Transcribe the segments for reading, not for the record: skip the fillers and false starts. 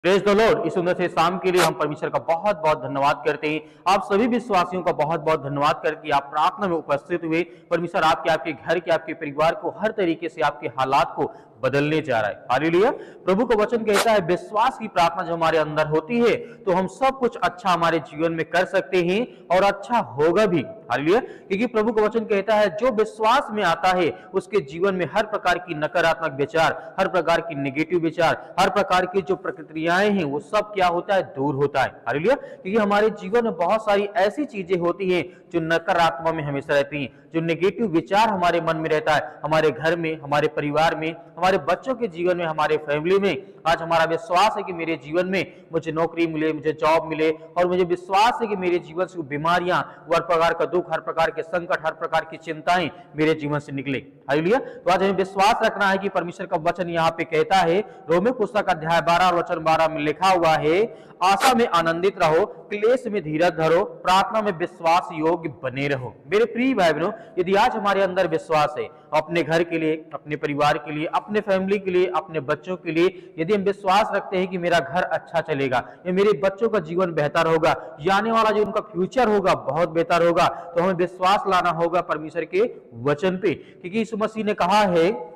Praise the Lord. इस सुंदर से शाम के लिए हम परमेश्वर का बहुत बहुत धन्यवाद करते हैं। आप सभी विश्वासियों का बहुत बहुत धन्यवाद करके आप प्रार्थना में उपस्थित हुए। परमेश्वर आपके घर के आपके परिवार को हर तरीके से आपके हालात को बदलने जा रहा है। हालेलुया। प्रभु का वचन कहता है विश्वास की प्रार्थना जो हमारे अंदर होती है तो हम सब कुछ अच्छा हमारे जीवन में कर सकते हैं और अच्छा होगा भी। हालेलुया। क्योंकि प्रभु का वचन कहता है जो विश्वास में आता है उसके जीवन में हर प्रकार की नकारात्मक विचार, हर प्रकार की नेगेटिव विचार, हर प्रकार की जो प्रक्रियाएं हैं वो सब क्या होता है, दूर होता है। हालेलुया। क्योंकि हमारे जीवन में बहुत सारी ऐसी चीजें होती हैं जो नकारात्मक में हमेशा रहती हैं, जो नेगेटिव विचार हमारे मन में रहता है, हमारे घर में, हमारे परिवार में, हमारे बच्चों के जीवन में, हमारे फैमिली में। आज हमारा विश्वास है कि मेरे जीवन में मुझे नौकरी मिले, मुझे जॉब मिले, और मुझे विश्वास है कि मेरे जीवन से बीमारियां, हर प्रकार का दुख, हर प्रकार के संकट, हर प्रकार की चिंताएं मेरे जीवन से निकले। हालेलुया। तो आज हमें विश्वास रखना है कि परमेश्वर का वचन यहाँ पे कहता है, रोमी पुस्तक अध्याय 12 वचन 12 में लिखा हुआ है, आशा में आनंदित रहो, क्लेश में धीरज धरो, प्रार्थना में विश्वास योग्य बने रहो। मेरे प्रिय भाई बहनों, यदि आज हमारे अंदर विश्वास है अपने घर के लिए, अपने परिवार के लिए, अपने फैमिली के लिए, अपने बच्चों के लिए, यदि हम विश्वास रखते हैं कि मेरा घर अच्छा चलेगा, या मेरे बच्चों का जीवन बेहतर होगा, या आने वाला जो उनका फ्यूचर होगा बहुत बेहतर होगा, तो हमें विश्वास लाना होगा परमेश्वर के वचन पे। क्योंकि यीशु मसीह ने कहा है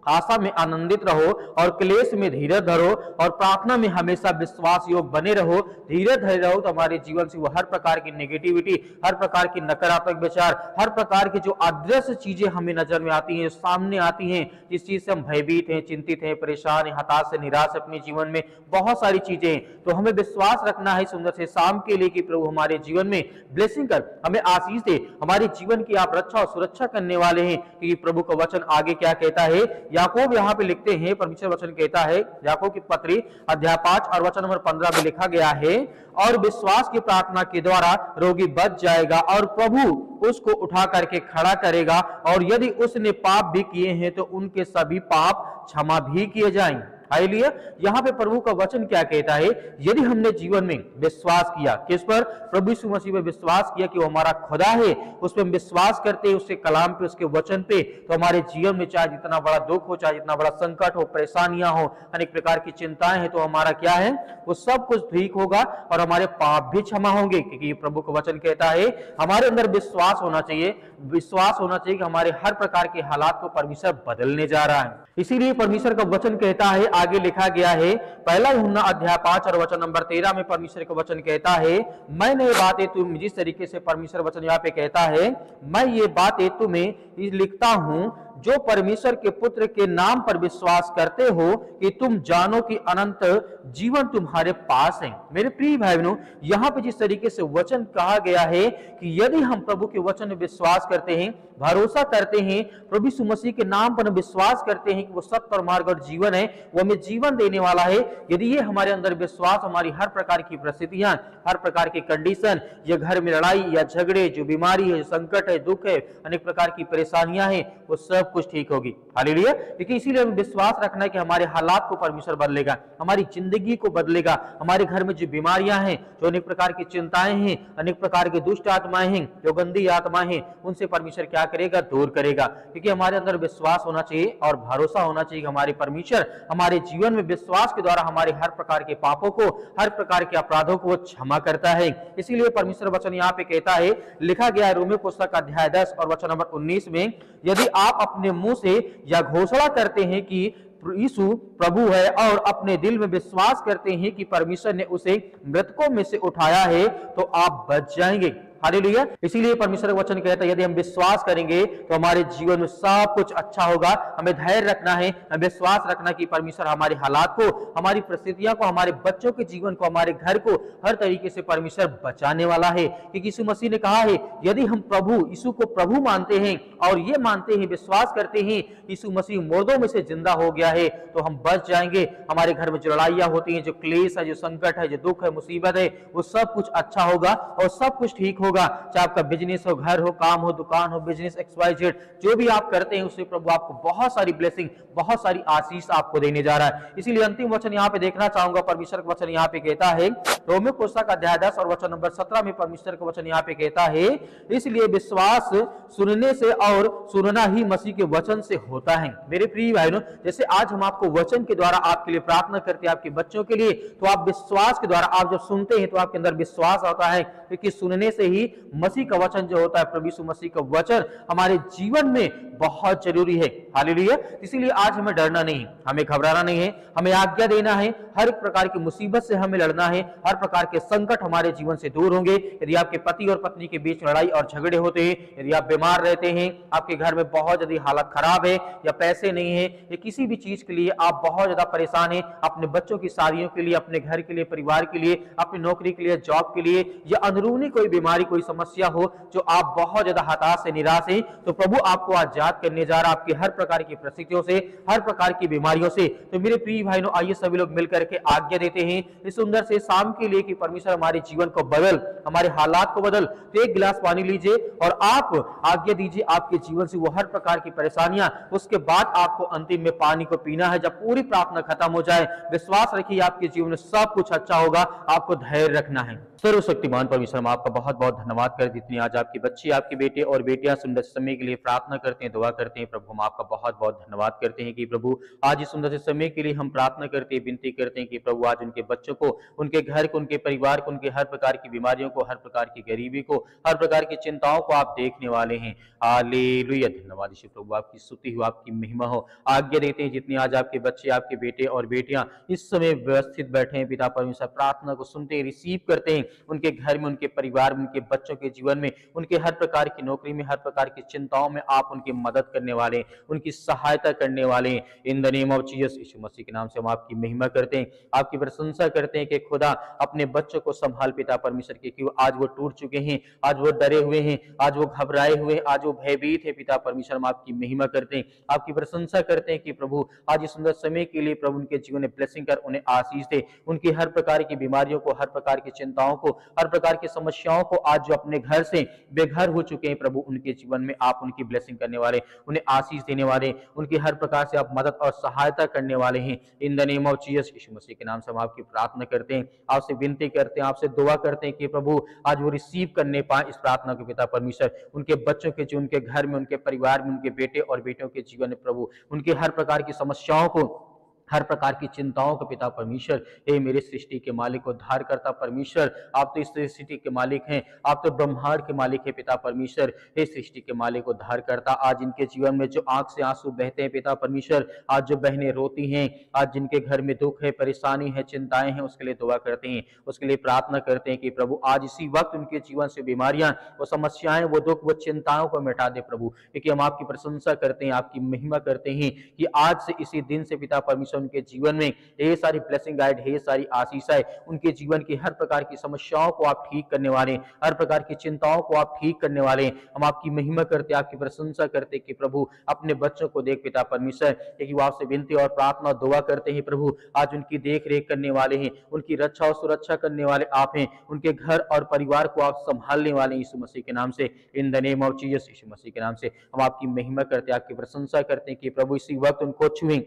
आशा में आनंदित रहो और क्लेश में धीरज धरो और प्रार्थना में हमेशा विश्वास योग बने रहो। धीरज धरे रहो तो हमारे जीवन से वो हर प्रकार की नेगेटिविटी, हर प्रकार की नकारात्मक विचार, हर प्रकार की जो अदृश्य चीजें हमें नजर में आती हैं, सामने आती हैं, जिस चीज से हम भयभीत हैं, चिंतित हैं, परेशान हैं, हताश से, निराश अपने जीवन में बहुत सारी चीजें हैं, तो हमें विश्वास रखना है सुंदर से शाम के लिए कि प्रभु हमारे जीवन में ब्लेसिंग कर, हमें आशीष दे, हमारे जीवन की आप रक्षा और सुरक्षा करने वाले हैं। क्योंकि प्रभु का वचन आगे क्या कहता है, याकूब यहाँ पे लिखते हैं, परमेश्वर वचन कहता है, याकूब की पत्री अध्याय 5 और वचन नंबर 15 में लिखा गया है, और विश्वास की प्रार्थना के द्वारा रोगी बच जाएगा और प्रभु उसको उठा करके खड़ा करेगा, और यदि उसने पाप भी किए हैं तो उनके सभी पाप क्षमा भी किए जाएंगे। हालेलुया। यहाँ पे प्रभु का वचन क्या कहता है, यदि हमने जीवन में विश्वास किया, किस पर, प्रभु यीशु मसीह पे विश्वास किया कि वो हमारा खुदा है, उस पर विश्वास करते हैं, उसके कलाम पे, उसके वचन पे, तो हमारे जीवन में चाहे जितना बड़ा दुख हो, चाहे जितना बड़ा संकट हो, परेशानियां हो, अनेक प्रकार की चिंताएं हैं, तो हमारा क्या है, वो सब कुछ ठीक होगा और हमारे पाप भी क्षमा होंगे। क्योंकि प्रभु का वचन कहता है हमारे अंदर विश्वास होना चाहिए, विश्वास होना चाहिए कि हमारे हर प्रकार के हालात को परमेश्वर बदलने जा रहा है। इसीलिए परमेश्वर का वचन कहता है, आगे लिखा गया है, पहला यूहन्ना अध्याय 5 और वचन नंबर 13 में परमेश्वर का वचन कहता है, मैंने ये बातें तुम, जिस तरीके से परमेश्वर वचन यहाँ पे कहता है, मैं ये बातें तुम्हें लिखता हूं जो परमेश्वर के पुत्र के नाम पर विश्वास करते हो, कि तुम जानो कि अनंत जीवन तुम्हारे पास है। मेरे प्रिय भाई बहनों, यहाँ पे जिस तरीके से वचन कहा गया है कि यदि हम प्रभु के वचन में विश्वास करते हैं, भरोसा करते हैं, प्रभु यीशु मसीह के नाम पर विश्वास करते हैं कि वो सत्य और मार्ग और जीवन है, वो हमें जीवन देने वाला है, यदि ये हमारे अंदर विश्वास, हमारी हर प्रकार की परिस्थितियां, हर प्रकार की कंडीशन, ये घर में लड़ाई या झगड़े, जो बीमारी है, संकट है, दुख है, अनेक प्रकार की परेशानियां हैं, वो सब कुछ ठीक होगी। हालेलुया। क्योंकि इसीलिए हमें विश्वास रखना है कि हमारे हालात को परमेश्वर बदलेगा, हमारी जिंदगी को बदलेगा, हमारे घर में जो बीमारियां हैं, जो अनेक प्रकार की चिंताएं हैं, अनेक प्रकार की दुष्ट आत्माएं हैं, जो गंदी आत्माएं हैं, उनसे परमेश्वर क्या करेगा, दूर करेगा। क्योंकि हमारे अंदर विश्वास होना चाहिए और भरोसा होना चाहिए कि हमारे परमेश्वर हमारे जीवन में विश्वास के द्वारा हमारे हर प्रकार के पापों को, हर प्रकार के अपराधों को वो क्षमा करता है। इसीलिए परमेश्वर वचन यहाँ पे कहता है, लिखा गया है रोमी पुस्तक अध्याय 10 और वचन नंबर 19 में, यदि आप अपने मुंह से यह घोषणा करते हैं कि यीशु प्रभु है और अपने दिल में विश्वास करते हैं कि परमेश्वर ने उसे मृतकों में से उठाया है, तो आप बच जाएंगे। हालेलुया। इसीलिए परमेश्वर का वचन कहता है यदि हम विश्वास करेंगे तो हमारे जीवन में सब कुछ अच्छा होगा। हमें धैर्य रखना है, हमें विश्वास रखना कि परमेश्वर हमारे हालात को, हमारी परिस्थितियों को, हमारे बच्चों के जीवन को, हमारे घर को हर तरीके से परमेश्वर बचाने वाला है। क्योंकि यीशु मसीह ने कहा है यदि हम प्रभु यीशु को प्रभु मानते हैं और ये मानते हैं, विश्वास करते हैं यीशु मसीह मुर्दों में से जिंदा हो गया है, तो हम बच जाएंगे। हमारे घर में जो लड़ाइयां होती हैं, जो क्लेश है, जो संकट है, जो दुख है, मुसीबत है, वो सब कुछ अच्छा होगा और सब कुछ ठीक होगा। होगा, चाहे आपका बिजनेस हो, घर हो, काम हो, दुकान हो, बिजनेस XYZ जो भी आप करते हैं उससे प्रभु आपको बहुत सारी ब्लेसिंग, बहुत सारी आशीष आपको देने जा रहा है। इसीलिए अंतिम वचन यहाँ पे देखना चाहूंगा, परमेश्वर का वचन यहाँ पे कहता है रोमियो पुस्तक अध्याय 10 और वचन नंबर 17 में परमेश्वर का वचन यहाँ पे कहता है, इसलिए विश्वास सुनने से और सुनना ही मसीह के वचन से होता है। मेरे प्रिय भाइयों, जैसे आज हम आपको वचन के द्वारा आपके लिए प्रार्थना करते हैं, आपके बच्चों के लिए, तो आप विश्वास के द्वारा आप जब सुनते हैं तो आपके अंदर विश्वास आता है, क्योंकि सुनने से ही मसीह का वचन जो होता है, प्रभु यीशु मसीह का वचन हमारे जीवन में बहुत जरूरी है। हालेलुया। इसीलिए आज हमें डरना नहीं, हमें घबराना नहीं है, हमें आज्ञा देना है, हर प्रकार की मुसीबत से हमें लड़ना है, हर प्रकार के संकट हमारे जीवन से दूर होंगे। यदि आपके पति और पत्नी के बीच लड़ाई और झगड़े होते हैं, यदि आप बीमार रहते हैं, आपके घर में बहुत ज्यादा हालत खराब है, या पैसे नहीं है, या किसी भी चीज के लिए आप बहुत ज्यादा परेशान हैं, अपने बच्चों की शादियों के लिए, अपने घर के लिए, परिवार के लिए, अपनी नौकरी के लिए, जॉब के लिए, या अंदरूनी कोई बीमारी, कोई समस्या हो जो आप बहुत ज्यादा हताश से निराश हैं, तो प्रभु आपको आजाद करने जा रहा है आपकी हर प्रकार की परिस्थितियों से, हर प्रकार की बीमारियों से। तो मेरे प्रिय भाइयों, आइए सभी लोग मिलकर के आज्ञा देते हैं इस सुंदर से शाम के लिए कि परमेश्वर हमारे जीवन को बदल, हमारे हालात को बदल। तो एक गिलास पानी लीजिए और आप आज्ञा दीजिए आपके जीवन से वो हर प्रकार की परेशानियां, उसके बाद आपको अंतिम में पानी को पीना है। जब पूरी प्रार्थना खत्म हो जाए, विश्वास रखिए आपके जीवन में सब कुछ अच्छा होगा, आपको धैर्य रखना है। सर्वशक्तिमान परमेश्वर, हम आपका बहुत बहुत धन्यवाद कर जितनी आज आपके बच्चे, आपके बेटे और बेटियां सुंदर समय के लिए प्रार्थना करते हैं, दुआ करते हैं। प्रभु हम आपका बहुत बहुत धन्यवाद करते हैं कि प्रभु आज इस सुंदर से समय के लिए हम प्रार्थना करते हैं, विनती करते हैं कि प्रभु आज उनके बच्चों को, उनके घर को, उनके परिवार को, उनके हर प्रकार की बीमारियों को, हर प्रकार की गरीबी को, हर प्रकार की चिंताओं को आप देखने वाले हैं। हालेलुया। धन्यवाद यीशु प्रभु, आपकी स्तुति हो, आपकी महिमा हो। आज्ञा देते हैं जितनी आज आपके बच्चे, आपके बेटे और बेटियां इस समय व्यवस्थित बैठे हैं, पिता परमेश्वर प्रार्थना को सुनते हैं, रिसीव करते हैं, उनके घर में, उनके परिवार में, उनके बच्चों के जीवन में, उनके हर प्रकार की नौकरी में, हर प्रकार की चिंताओं में आप उनकी मदद करने वाले, उनकी सहायता करने वाले। In the name of Jesus, Yeshu Masih के नाम से हम आपकी महिमा करते हैं, आपकी प्रशंसा करते हैं कि खुदा अपने बच्चों को संभाल पिता परमेश्वर के, कि आज वो टूट चुके हैं, आज वो डरे हुए हैं, आज वो घबराए हुए हैं, आज वो भयभीत है। पिता परमेश्वर हम आपकी महिमा करते हैं, आपकी प्रशंसा करते हैं कि प्रभु आज इस सुंदर समय के लिए प्रभु उनके जीवन में ब्लेसिंग कर उन्हें आशीष दे, उनकी हर प्रकार की बीमारियों को, हर प्रकार की चिंताओं को, हर प्रकार की समस्याओं को, आज जो अपने घर से बेघर हो चुके हैं प्रभु उनके जीवन में आप उनकी ब्लेसिंग करने वाले, उन्हें आशीष देने वाले, उनकी हर प्रकार से आप मदद और सहायता करने वाले हैं। In the name of Jesus, Yeshu Masih के नाम से हम आपकी प्रार्थना करते हैं, आपसे विनती करते हैं, आपसे दुआ करते हैं कि प्रभु आज वो रिसीव करने पाए इस प्रार्थना को पिता परमेश्वर, उनके बच्चों के जो उनके घर में, उनके परिवार में, उनके बेटे और बेटियों के जीवन में प्रभु उनके हर प्रकार की समस्याओं को, हर प्रकार की चिंताओं को पिता परमेश्वर, हे मेरे सृष्टि के मालिक, उद्धार करता परमेश्वर, आप तो इस सृष्टि के मालिक हैं, आप तो ब्रह्मांड के मालिक हैं पिता परमेश्वर। हे सृष्टि के मालिक, उद्धार करता, आज इनके जीवन में जो आंख से आंसू बहते हैं पिता परमेश्वर, आज जो बहनें रोती हैं, आज जिनके घर में दुख है, परेशानी है, चिंताएं हैं, उसके लिए दुआ करते हैं, उसके लिए प्रार्थना करते हैं कि प्रभु आज इसी वक्त उनके जीवन से बीमारियां, वो समस्याएं, वो दुख, वो चिंताओं को मिटा दे प्रभु। क्योंकि हम आपकी प्रशंसा करते हैं, आपकी महिमा करते हैं कि आज से इसी दिन से पिता परमेश्वर उनके जीवन में ढेर सारी ब्लेसिंग गाइड, ढेर सारी आशीषाएं, उनके जीवन की हर प्रकार की समस्याओं को आप ठीक करने वाले, हर प्रकार की चिंताओं को आप ठीक करने वाले। हम आपकी महिमा करते, आपकी प्रशंसा करते कि प्रभु अपने बच्चों को देख पिता परमेश्वर, कि वो आपसे विनती और प्रार्थना दुआ करते हैं प्रभु आज उनकी देख रेख करने वाले हैं, उनकी रक्षा और सुरक्षा करने वाले आप हैं, उनके घर और परिवार को आप संभालने वाले यीशु मसीह के नाम से। In the name of Jesus, Yeshu Masih के नाम से हम आपकी महिमा करते, आपकी प्रशंसा करते हैं कि प्रभु इसी वक्त उनको छुएं,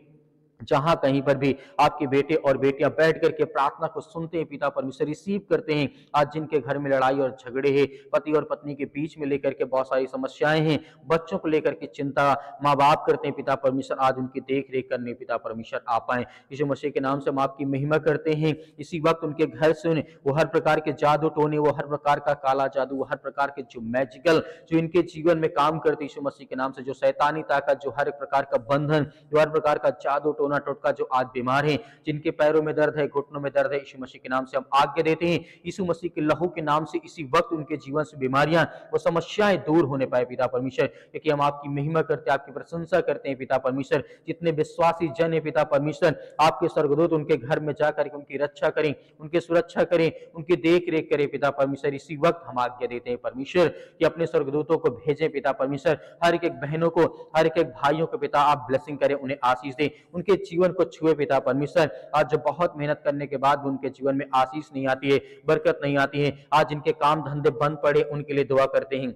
जहां कहीं पर भी आपके बेटे और बेटियां बैठ करके प्रार्थना को सुनते हैं पिता परमेश्वर, रिसीव करते हैं। आज जिनके घर में लड़ाई और झगड़े हैं, पति और पत्नी के बीच में लेकर के बहुत सारी समस्याएं हैं, बच्चों को लेकर के चिंता माँ बाप करते हैं पिता परमेश्वर, आज उनकी देख रेख करने पिता परमेश्वर आप आए। यीशु मसीह के नाम से हम आपकी महिमा करते हैं। इसी वक्त उनके घर से उन्हें वो हर प्रकार के जादू टोने, वो हर प्रकार का काला जादू, वो हर प्रकार के जो मैजिकल जो इनके जीवन में काम करते यीशु मसीह के नाम से, जो शैतानी ताकत, जो हर प्रकार का बंधन, जो हर प्रकार का जादू टोटका, जो आज बीमार हैं, जिनके पैरों में दर्द है, घुटनों में दर्द है, यीशु मसीह के नाम से हम आज्ञा देते हैं, यीशु मसीह के लहू के नाम से इसी वक्त उनके जीवन से बीमारियां, वो समस्याएं दूर होने पाए पिता परमेश्वर। क्योंकि हम आपकी महिमा करते, आपकी प्रशंसा करते हैं पिता परमेश्वर। जितने विश्वासी जन है पिता परमेश्वर, आपके स्वर्गदूत उनके घर में जाकर के उनकी रक्षा करें, उनकी सुरक्षा करें, उनकी देख रेख करें पिता परमेश्वर। इसी वक्त हम आज्ञा देते हैं परमेश्वर कि अपने स्वर्गदूतों को भेजें पिता परमेश्वर, हर एक बहनों को, हर एक भाइयों को पिता आप ब्लेसिंग करें, उन्हें आशीष दें, उनके जीवन को छुए पिता परमेश्वर। आज जो बहुत मेहनत करने के बाद भी उनके जीवन में आशीष नहीं आती है, बरकत नहीं आती है, आज इनके काम धंधे बंद पड़े, उनके लिए दुआ करते हैं,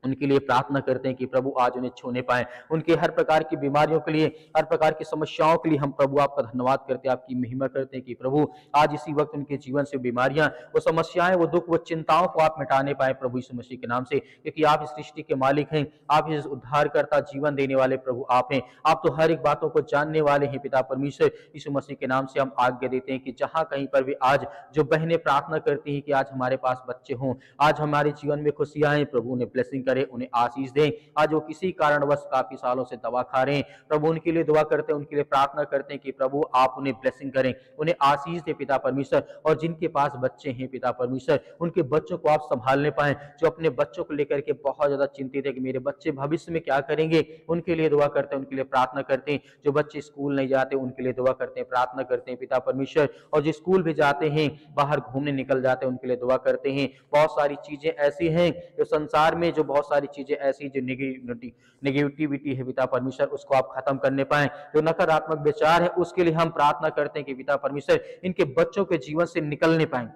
उनके लिए प्रार्थना करते हैं कि प्रभु आज उन्हें छूने पाए। उनके हर प्रकार की बीमारियों के लिए, हर प्रकार की समस्याओं के लिए हम प्रभु आपका धन्यवाद करते हैं, आपकी महिमा करते हैं कि प्रभु आज इसी वक्त उनके जीवन से बीमारियां, वो समस्याएं, वो दुख, वो चिंताओं को आप मिटाने पाए प्रभु यीशु मसीह के नाम से, क्योंकि आप इस सृष्टि के मालिक हैं, आप इस उद्धारकर्ता, जीवन देने वाले प्रभु आप हैं। आप तो हर एक बातों को जानने वाले हैं पिता परमेश्वर। यीशु मसीह के नाम से हम आज्ञा देते हैं कि जहां कहीं पर भी आज जो बहनें प्रार्थना करती हैं कि आज हमारे पास बच्चे हों, आज हमारे जीवन में खुशियां हैं, प्रभु उन्हें ब्लेसिंग करें, उन्हें आशीष दें। आज वो किसी कारणवश काफी सालों से दवा खा रहे हैं, प्रभु उनके लिए दुआ करते हैं, उनके लिए प्रार्थना करते हैं कि प्रभु आप उन्हें ब्लेसिंग करें, उन्हें आशीष दे पिता परमेश्वर। और जिनके पास बच्चे हैं पिता परमेश्वर, उनके बच्चों को आप संभालने पाए, जो अपने बच्चों को लेकर के बहुत ज्यादा चिंतित है कि मेरे बच्चे भविष्य में क्या करेंगे, उनके लिए दुआ करते हैं, उनके लिए प्रार्थना करते हैं। जो बच्चे स्कूल नहीं जाते उनके लिए दुआ करते हैं, प्रार्थना करते हैं पिता परमेश्वर। और जो स्कूल भी जाते हैं, बाहर घूमने निकल जाते हैं, उनके लिए दुआ करते हैं। बहुत सारी चीजें ऐसी हैं जो संसार में, जो बहुत सारी चीजें ऐसी जो नेगेटिविटी है पिता परमेश्वर, उसको आप खत्म करने पाए। जो नकारात्मक विचार है उसके लिए हम प्रार्थना करते हैं कि पिता परमेश्वर इनके बच्चों के जीवन से निकलने पाए,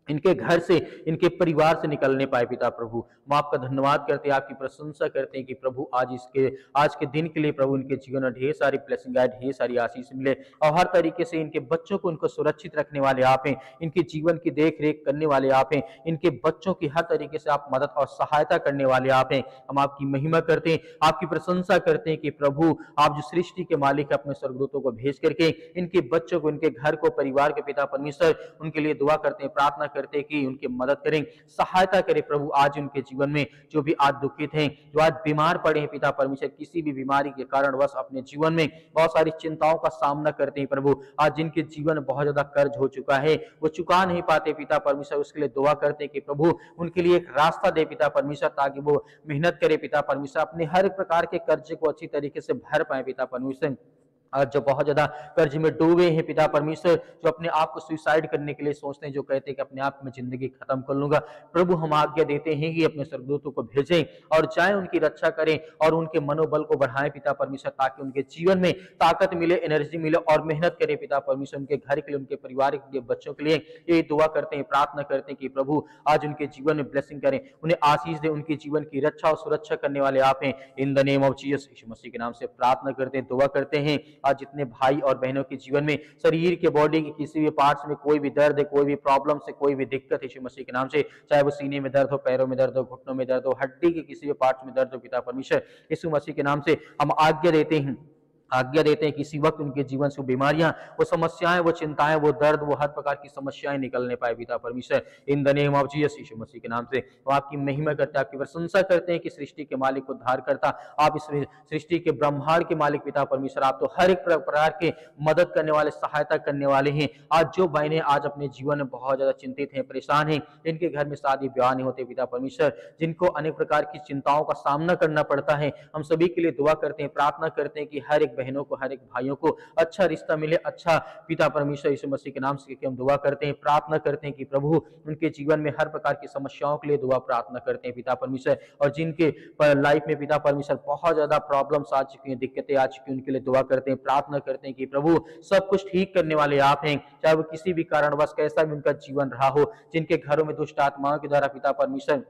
इनके घर से, इनके परिवार से निकलने पाए पिता प्रभु। हम आपका धन्यवाद करते हैं, आपकी प्रशंसा करते हैं कि प्रभु आज के दिन के लिए प्रभु इनके जीवन में ढेर सारी ब्लेसिंग आए, ढेर सारी आशीष मिले। और हर तरीके से इनके बच्चों को, इनको सुरक्षित रखने वाले आप हैं, इनके जीवन की देख रेख करने वाले आप हैं, इनके बच्चों की हर तरीके से आप मदद और सहायता करने वाले आप हैं। हम आपकी महिमा करते हैं, आपकी प्रशंसा करते हैं कि प्रभु आप जो सृष्टि के मालिक अपने स्वर्गदूतों को भेज करके इनके बच्चों को, इनके घर को, परिवार के पिता परमेश्वर, उनके लिए दुआ करते हैं, प्रार्थना करते हैं कि उनकी मदद करें, सहायता करें प्रभु। आज उनके जीवन में जो भी आज दुखित हैं, जो आज बीमार पड़े हैं पिता परमेश्वर, किसी भी बीमारी के कारणवश अपने जीवन में बहुत सारी चिंताओं का सामना करते हैं प्रभु, आज जिनके जीवन में बहुत ज्यादा कर्ज हो चुका है, वो चुका नहीं पाते पिता परमेश्वर, उसके लिए दुआ करते हैं कि प्रभु उनके लिए एक रास्ता दे पिता परमेश्वर, ताकि वो मेहनत करे पिता परमेश्वर, अपने हर प्रकार के कर्ज को अच्छी तरीके से भर पाए पिता परमेश्वर। आज जो बहुत ज्यादा कर्ज में डूबे हैं पिता परमेश्वर, जो अपने आप को सुसाइड करने के लिए सोचते हैं, जो कहते हैं कि अपने आप में जिंदगी खत्म कर लूंगा, प्रभु हम आज्ञा देते हैं कि अपने स्वर्गदूतों को भेजें और जाएं, उनकी रक्षा करें और उनके मनोबल को बढ़ाएं पिता परमेश्वर, ताकि उनके जीवन में ताकत मिले, एनर्जी मिले और मेहनत करें पिता परमेश्वर, उनके घर के लिए, उनके परिवार के लिए, बच्चों के लिए। ये दुआ करते हैं, प्रार्थना करते हैं कि प्रभु आज उनके जीवन में ब्लेसिंग करें, उन्हें आशीष दें, उनके जीवन की रक्षा और सुरक्षा करने वाले आप हैं। In the name of Jesus, Yeshu Masih के नाम से प्रार्थना करते हैं, दुआ करते हैं। आज जितने भाई और बहनों के जीवन में शरीर के, बॉडी के किसी भी पार्ट्स में कोई भी दर्द है, कोई भी प्रॉब्लम से, कोई भी दिक्कत है, यीशु मसीह के नाम से, चाहे वो सीने में दर्द हो, पैरों में दर्द हो, घुटनों में दर्द हो, हड्डी के किसी भी पार्ट्स में दर्द हो, पिता परमेश्वर यीशु मसीह के नाम से हम आज्ञा देते हैं कि इसी वक्त उनके जीवन से बीमारियां, वो समस्याएं, वो चिंताएं, वो दर्द, वो हर प्रकार की समस्याएं निकलने पाए पिता परमेश्वर। In the name of Jesus, Yeshu Masih के नाम से वो आपकी महिमा करते हैं, आपकी प्रशंसा करते हैं कि सृष्टि के मालिक, उद्धार करता, आप इस सृष्टि के ब्रह्मांड के मालिक पिता परमेश्वर, आप तो हर एक प्रकार के मदद करने वाले, सहायता करने वाले हैं। आज जो बहनें आज अपने जीवन में बहुत ज्यादा चिंतित हैं, परेशान हैं, जिनके घर में शादी ब्याह नहीं होते पिता परमेश्वर, जिनको अनेक प्रकार की चिंताओं का सामना करना पड़ता है, हम सभी के लिए दुआ करते हैं, प्रार्थना करते हैं कि हर एक बहनों को, हर एक भाइयों को अच्छा रिश्ता मिले, अच्छा पिता परमेश्वर यीशु मसीह के नाम से हम दुआ करते हैं, प्रार्थना करते हैं कि प्रभु उनके जीवन में हर प्रकार की समस्याओं के लिए दुआ प्रार्थना करते हैं पिता परमेश्वर। और जिनके लाइफ में पिता परमेश्वर बहुत ज्यादा प्रॉब्लम्स आ चुकी हैं, दिक्कतें आ चुकी हैं, उनके लिए दुआ करते हैं, प्रार्थना करते हैं कि प्रभु सब कुछ ठीक करने वाले आप हैं। चाहे वो किसी भी कारणवश कैसा भी उनका जीवन रहा हो, जिनके घरों में दुष्ट आत्माओं के द्वारा पिता परमेश्वर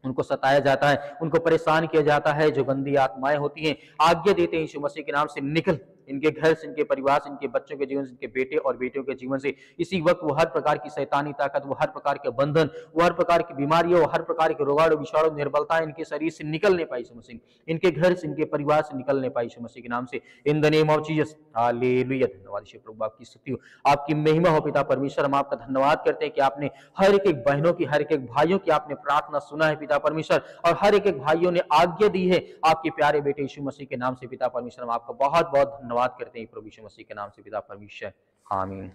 उनको सताया जाता है, उनको परेशान किया जाता है, जो गंदी आत्माएं होती हैं, आज्ञा देते हैं यीशु मसीह के नाम से निकल, इनके घर से, इनके परिवार से, इनके बच्चों के जीवन से, इनके बेटे और बेटियों के जीवन से इसी वक्त वो हर प्रकार की शैतानी ताकत, वो हर प्रकार के बंधन, वो हर प्रकार की बीमारियों, वो हर प्रकार के रोगाणु, विषाणु, निर्बलता इनके शरीर से निकलने पाई यीशु मसीह, इनके घर से, इनके परिवार से निकलने पाई यीशु मसीह के नाम से। In the name of Jesus, hallelujah. धन्यवाद यीशु प्रभु, आपकी स्तुति हो, आपकी महिमा हो पिता परमेश्वर। हम आपका धन्यवाद करते हैं कि आपने हर एक बहनों की, हर एक भाइयों की आपने प्रार्थना सुना है पिता परमेश्वर, और हर एक भाइयों ने आज्ञा दी है आपके प्यारे बेटे यीशु मसीह के नाम से पिता परमेश्वर। हम आपका बहुत बहुत धन्यवाद करते हैं प्रभु यीशु मसीह के नाम से पिता परमेश्वर, आमीन।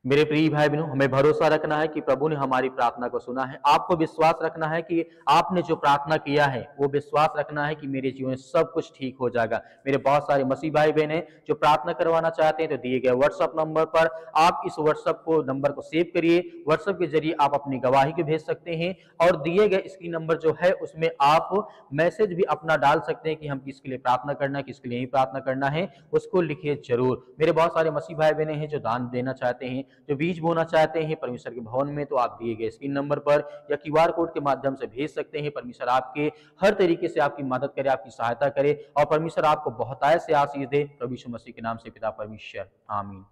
मेरे प्रिय भाई बहनों, हमें भरोसा रखना है कि प्रभु ने हमारी प्रार्थना को सुना है। आपको विश्वास रखना है कि आपने जो प्रार्थना किया है, वो विश्वास रखना है कि मेरे जीवन में सब कुछ ठीक हो जाएगा। मेरे बहुत सारे मसीह भाई बहन हैं जो प्रार्थना करवाना चाहते हैं, तो दिए गए व्हाट्सएप नंबर पर आप इस व्हाट्सएप को नंबर को सेव करिए। व्हाट्सएप के जरिए आप अपनी गवाही को भेज सकते हैं और दिए गए स्क्रीन नंबर जो है उसमें आप मैसेज भी अपना डाल सकते हैं कि हम किसके लिए प्रार्थना करना है, किसके लिए नहीं प्रार्थना करना है, उसको लिखिए जरूर। मेरे बहुत सारे मसीह भाई बहन हैं जो दान देना चाहते हैं, जो बीज बोना चाहते हैं परमेश्वर के भवन में, तो आप दिए गए स्क्रीन नंबर पर या क्यूआर कोड के माध्यम से भेज सकते हैं। परमेश्वर आपके हर तरीके से आपकी मदद करे, आपकी सहायता करे और परमेश्वर आपको बहुतायत से आशीष दे। प्रभु यीशु मसीह के नाम से पिता परमेश्वर, आमीन।